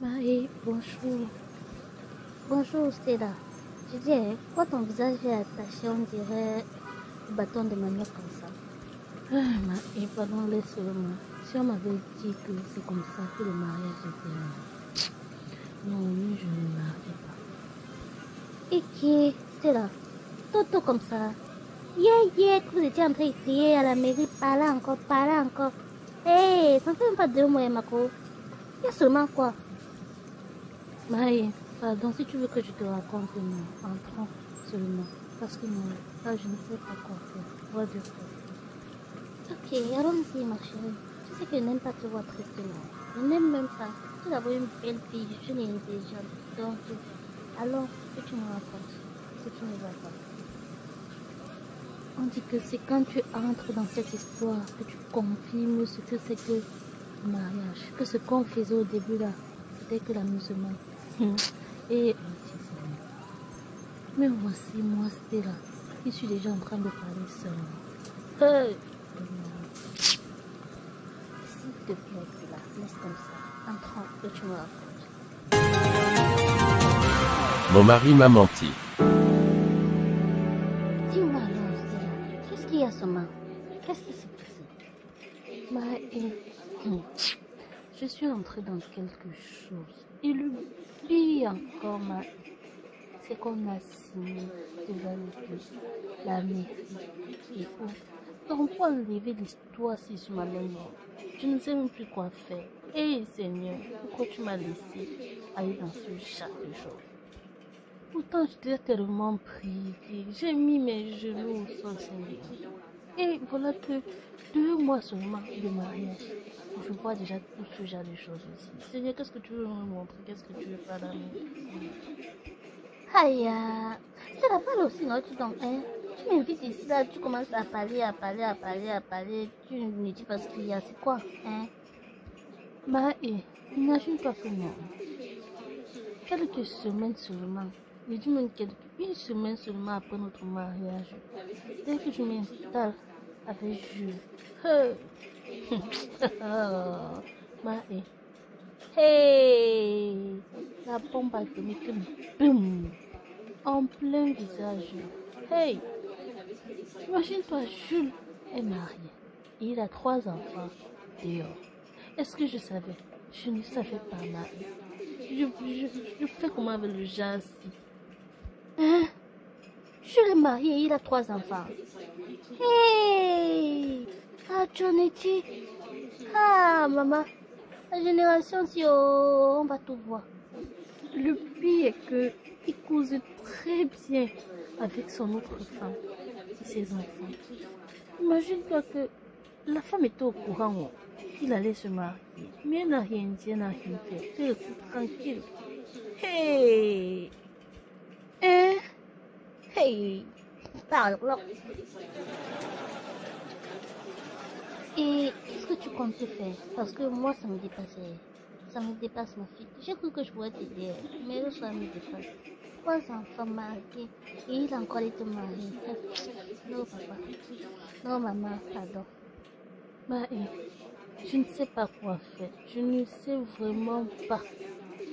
Marie, bonjour. Bonjour, Stella. Je dis, pourquoi ton visage est attaché, on dirait le bâton de manioc comme ça? Marie, pardon, laisse-le-moi. Si on m'avait dit que c'est comme ça que le mariage était... Non, mais je ne me marie pas. Et qui, Stella? Toto comme ça. Hier, vous étiez en train de crier à la mairie, parlez encore, parlez encore. Hé, ça ne fait même pas 2 mois, Mako. Il y a seulement quoi? Marie, pardon, si tu veux que je te raconte, non, entrons seulement. Parce que non, là, je ne sais pas quoi faire. What de faire? Ok, allons-y, ma chérie. Tu sais que je n'aime pas te voir triste, non. Je n'aime même pas. Tu es d'abord une belle fille, je suis une intelligente. Donc, allons, que tu me racontes ce qui ne va pas. On dit que c'est quand tu entres dans cette histoire que tu confirmes ce que c'est que le mariage. Que ce qu'on faisait au début là, c'était que l'amusement. Et mais voici moi, Stella, qui suis déjà en train de parler seule. Hey. S'il te plaît, Stella, laisse comme ça. Entrons, que tu me racontes. Mon mari m'a menti. Dis-moi alors, Stella, qu'est-ce qu'il y a seulement? Qu'est-ce qui s'est passé? Je suis entrée dans quelque chose. Et le pire encore, c'est qu'on a signé devant l'église, la mairie et autres. Donc pour enlever l'histoire si je ma mémoire, je ne sais même plus quoi faire. Hé Seigneur, pourquoi tu m'as laissé aller dans ce chat de choses? Pourtant je t'ai tellement prié, j'ai mis mes genoux au sol, Seigneur. Et voilà que 2 mois seulement de mariage, je vois déjà tout ce genre de choses aussi. Seigneur, qu'est-ce que tu veux me montrer? Qu'est-ce que tu veux pas dans mes... Aïe, c'est la parole aussi, non? Hein? Tu m'invites ici, là, tu commences à parler, tu me dis pas ce qu'il y a, c'est quoi, hein? Imagine-toi que non. Quelques semaines seulement, je dis même une semaine seulement après notre mariage, dès que je m'installe avec Jules, hey, la bombe atomique, boum, en plein visage. Hey, imagine-toi, Jules est marié. Il a 3 enfants dehors. Est-ce que je savais? Je ne savais pas, Marie. Je fais comment avec le jazz? Hein? Jules est marié et il a 3 enfants. Hey! Ah, Johnny, ah, maman. La génération, si on va tout voir. Le pire est que il cause très bien avec son autre femme et ses enfants. Imagine-toi que la femme était au courant qu'il allait se marier, mais elle n'a rien dit, elle n'a rien fait. Elle est tranquille. Hey! Hein? Hey! Pardon. Et qu'est-ce que tu comptes faire? Parce que moi, ça me dépassait. Ça me dépasse, ma fille. J'ai cru que je pourrais t'aider, mais le soir me dépasse. 3 enfants mariés et il a encore été marié. Non, papa. Non, maman, pardon. Marie, je ne sais pas quoi faire. Je ne sais vraiment pas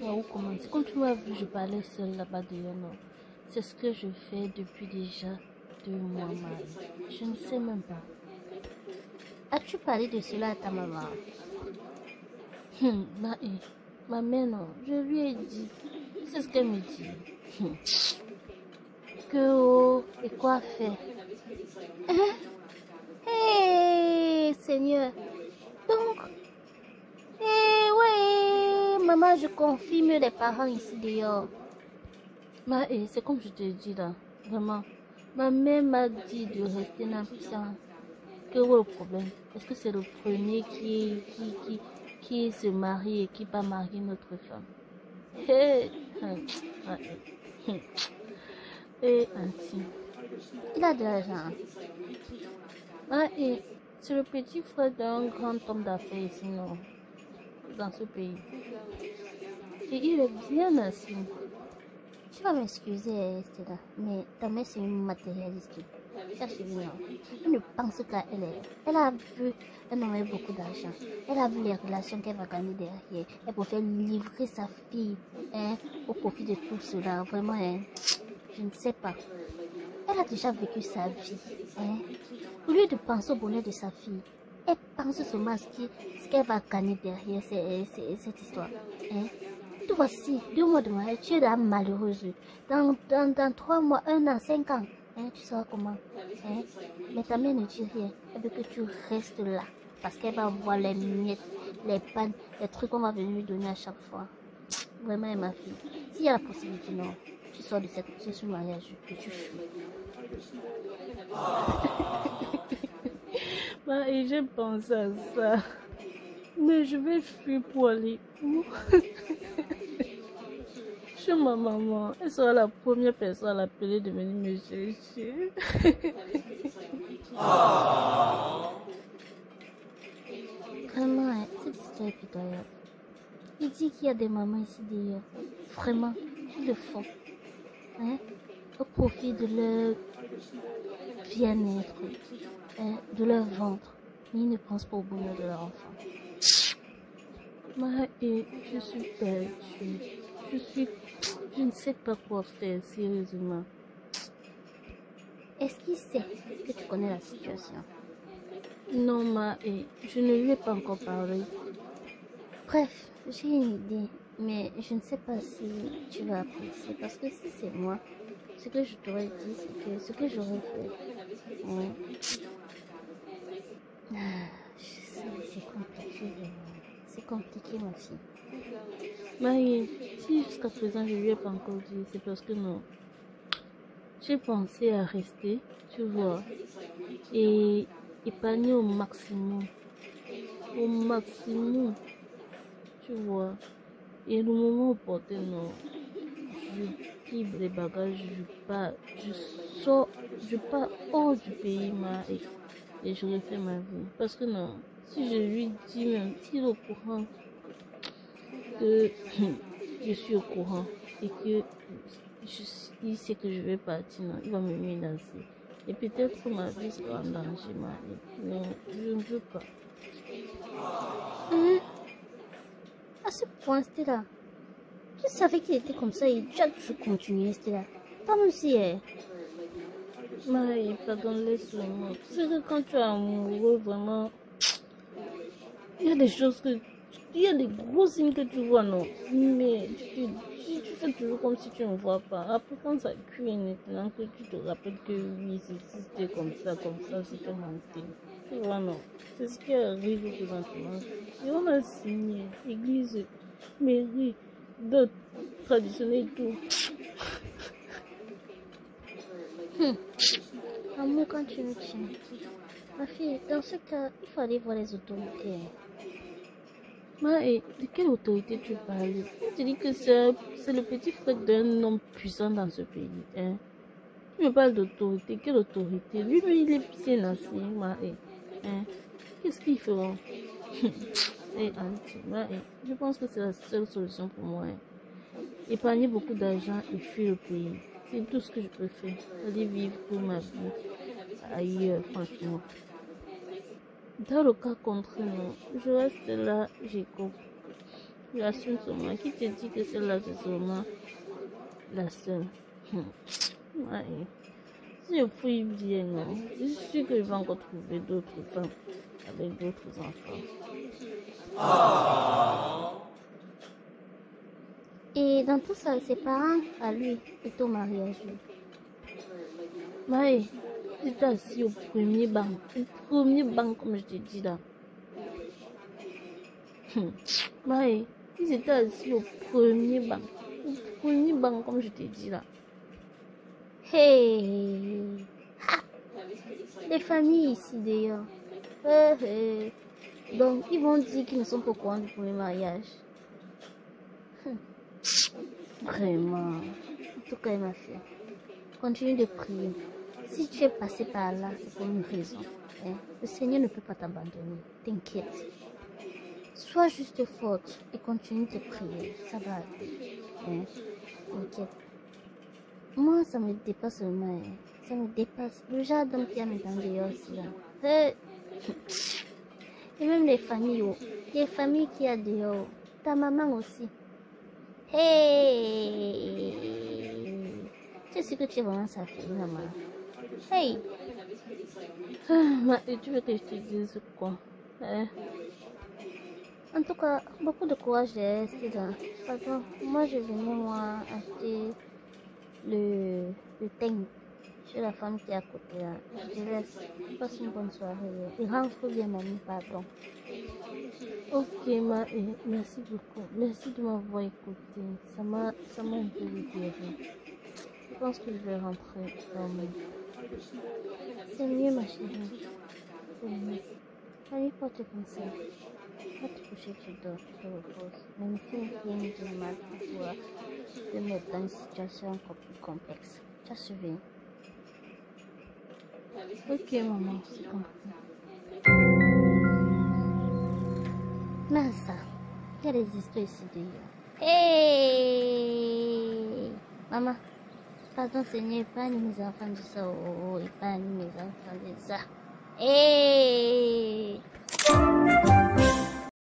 par où commencer. Comme tu m'as vu, je parlais seule là-bas dehors. Non. C'est ce que je fais depuis déjà 2 mois, Marie. Je ne sais même pas. As-tu parlé de cela à ta maman? Ma mère, non, je lui ai dit. C'est ce qu'elle me dit. Et quoi faire? Hein? Hey, Seigneur. Donc, ouais, maman, je confirme les parents ici dehors. C'est comme je te dis là, vraiment. Ma mère m'a dit de rester dans le quel est le problème? Est-ce que c'est le premier qui se marie et qui va marier notre femme? Hey, ainsi. Il a de l'argent. C'est le petit frère d'un grand homme d'affaires ici, non, dans ce pays. Et il est bien assis. Tu vas m'excuser, Stella, mais ta mère c'est une matérialiste. Tu as suivi, non? Elle ne pense qu'à elle. Elle a vu un homme avec beaucoup d'argent. Elle a vu les relations qu'elle va gagner derrière. Elle préfère livrer sa fille hein, au profit de tout cela. Vraiment, hein, je ne sais pas. Elle a déjà vécu sa vie. Hein. Au lieu de penser au bonheur de sa fille, elle pense seulement à ce qu'elle va gagner derrière cette histoire. Hein. Te voici, 2 mois de mariage, tu es là malheureuse. Dans 3 mois, 1 an, 5 ans, hein, tu sauras comment. Hein. Mais ta mère ne dit rien. Elle veut que tu restes là. Parce qu'elle va voir les miettes, les pannes, les trucs qu'on va venir lui donner à chaque fois. Vraiment, ma fille. S'il y a la possibilité, non, tu sors de ce mariage et tu fuis. Et j'ai pensé à ça. Mais je vais fuir pour aller où? Chez ma maman. Elle sera la première personne à l'appeler de venir me chercher. Vraiment, cette histoire est pitoyable. Il dit qu'il y a des mamans ici d'ailleurs. Vraiment, qui le font. Hein, au profit de leur bien-être, hein, de leur ventre. Mais ils ne pensent pas au bonheur de leur enfant. Et je suis perdue. Je ne sais pas quoi faire, sérieusement. Est-ce qu'il sait que tu connais la situation? Non, je ne lui ai pas encore parlé. Bref, j'ai une idée, mais je ne sais pas si tu vas apprécier. Parce que si c'est moi, ce que je t'aurais dit, c'est que ce que j'aurais fait. Hein, c'est compliqué. C'est compliqué, ma fille. Si jusqu'à présent je lui ai pas encore dit, c'est parce que non. J'ai pensé à rester, tu vois, et épargner au maximum. Au maximum, tu vois. Et le moment opportun, non, je quitte les bagages, je pars hors du pays, et je refais ma vie. Parce que non, si je lui dis même, s'il est au courant que je suis au courant et que il sait que je vais partir, non, il va me menacer. Et peut-être que ma vie sera en danger, non, je ne veux pas. À ce point, Stella, tu savais qu'il était comme ça et tu as toujours continué, Stella. Toi aussi, Pardon, laisse-moi. Tu sais que quand tu es amoureux, vraiment, il y a des choses que... Il y a des gros signes que tu vois, non. Mais tu fais toujours comme si tu ne vois pas. Après, quand ça cuit maintenant, que tu te rappelles que oui, c'était comme ça, c'était menté. Tu vois, non. C'est ce qui arrive présentement. Et on a signé église, mairie, dot traditionnelle et tout. Amour, quand tu me tiens. Ma fille, dans ce cas, il faut aller voir les autorités. De quelle autorité tu parles? Tu dis que c'est le petit frère d'un homme puissant dans ce pays. Hein? Tu me parles d'autorité. Quelle autorité? Lui, il est bien assis, Hein? Qu'est-ce qu'ils feront? Je pense que c'est la seule solution pour moi. Hein? Épargner beaucoup d'argent et fuir le pays. C'est tout ce que je peux faire. Aller vivre pour ma vie ailleurs, franchement. Dans le cas contraire, je reste là, j'écoute. J'assume seulement. Qui te dit que celle-là, c'est seulement la seule? Si je fouille bien, non, je suis sûre que je vais encore trouver d'autres femmes avec d'autres enfants. Et dans tout ça, ses parents à lui est au mariage. J'étais assis au premier banc. Comme je t'ai dit là. Ils étaient assis au premier banc. Comme je t'ai dit là. Hey! Ha! Les familles ici d'ailleurs. Donc, ils vont dire qu'ils ne sont pas au courant du premier mariage. Vraiment. En tout cas, ma fille, continue de prier. Si tu es passé par là, c'est pour une raison. Hein? Le Seigneur ne peut pas t'abandonner. T'inquiète. Sois juste forte et continue de prier. Ça va aller. Hein? T'inquiète. Moi, ça me dépasse seulement. Hein? ça me dépasse. Le jardin qui a mis dans dehors aussi là. Et même les familles, oh. Les familles qu'il y a dehors. Ta maman aussi. Hey! C'est ce que tu es vraiment sa fille, maman. Hey! Et tu veux que je te dise quoi? Hein? En tout cas, beaucoup de courage de rester là. Pardon, moi je venais moi acheter le thym chez la femme qui est à côté là. Je te laisse. Passe une bonne soirée. Et rentre bien, mamie, pardon. Ok, merci beaucoup. Merci de m'avoir écouté. Ça m'a un peu libéré. Je pense que je vais rentrer dormir. C'est mieux, ma chérie. C'est mieux. Allez, pas te comme ça. Va te coucher, tu dors, tu te reposes. Ne me fais rien de mal pour toi te mettre dans une situation encore plus complexe. Tu as suivi? Ok, maman, c'est compris. Nasa, il y a des histoires ici dehors. Hey! Maman, pardon Seigneur, épargne mes enfants de ça. Oh, épargne mes enfants de ça. Hey!